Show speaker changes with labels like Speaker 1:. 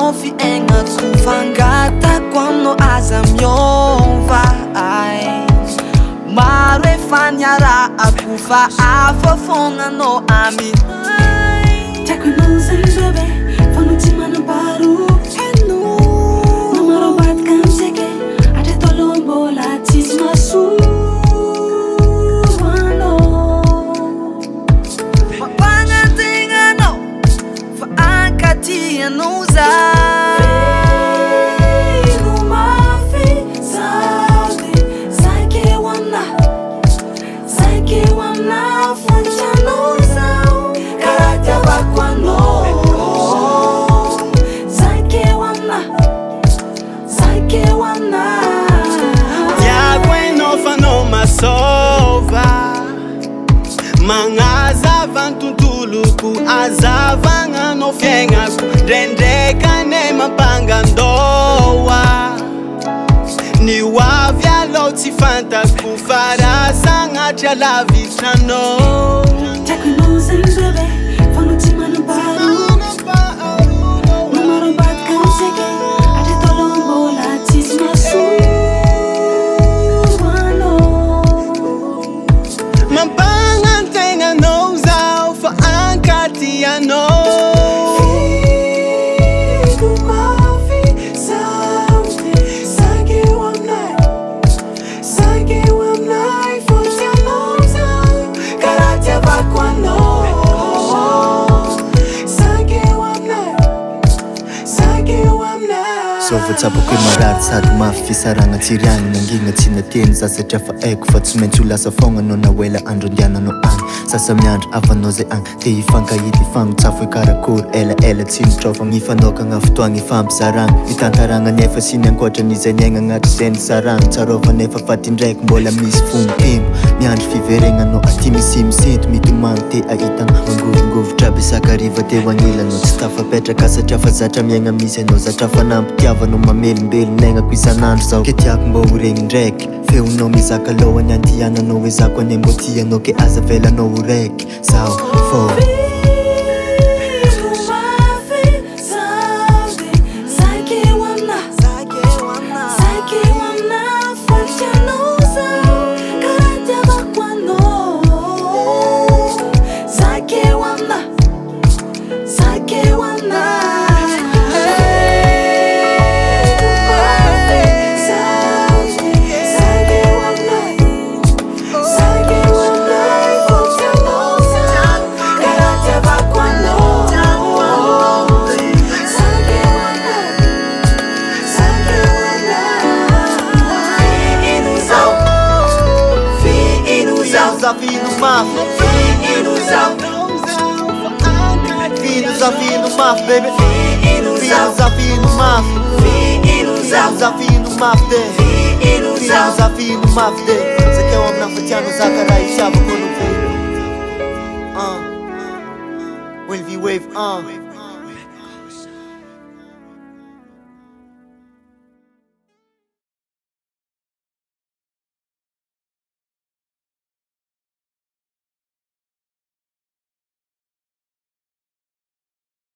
Speaker 1: no fiaignako fangatako aminao aza miova maro efa niarahako fa hafa fogna anao aminay
Speaker 2: tiako ianao zany bebe fa no tsy manam-paharoa namaro ambadika amitsika hatreto aloha mbola tsisy mahasoa
Speaker 1: Ankatinao za
Speaker 2: Fino mafy zabe Zaikeo amina fontsy anao zao Karaha tiavako anao Zaikeo amina
Speaker 3: Tiako hainao fa anao masova Magnazava ny tontoloko azavagna anao fiaignako Ndraindraika ne mampangandoa Ny hoavy alao tsy fantako fa raha sagnatry lavitranao
Speaker 2: Tiako ianao zany bebe fa no tsy manam-paharoa namaro ambadika amitsika hatreto aloha mbola tsisy mahasoa
Speaker 3: Mampanantegnanao zao fa ankaty anao
Speaker 4: Sovotsapakoe marary sady mafy fisaragna tsiriagny nangigna tsy nateny za satria fa aiko fa tsy maintsy ho lasa fogna anao nawela andro andiananao agny sasa miandro avanao zay agny te hifankahity ifagnotsafo ikarakory elaela tsy mitrôfa mifanokagna fotoagna ifampizaragna mitantaragna nefa sy ny ankoatran'izay niaigna agnaty zay ny saragna tsarova nefa fatindraiky mbola misy fompimo miandro fiveregnanao aty misy misinto mitomagno te ahitagna mangovingovotra aby sakariva teo agnilanao tsy tafapetraka satria fa zatra miaigna misy anao zatra fanampitiavanao mamelombelona aignako isan'andro zao ke tiako mba ho regny ndraiky feonao mizaka lohany andiananao ezako any mbo tianao ke aza velanao ho raiky zao fô
Speaker 3: Desafio no mar, ilusão. Desafio no mar, baby. Desafio no mar, desafio no mar, desafio no mar. Você quer homem na fatiana, Zakara e chave quando vem. Wave,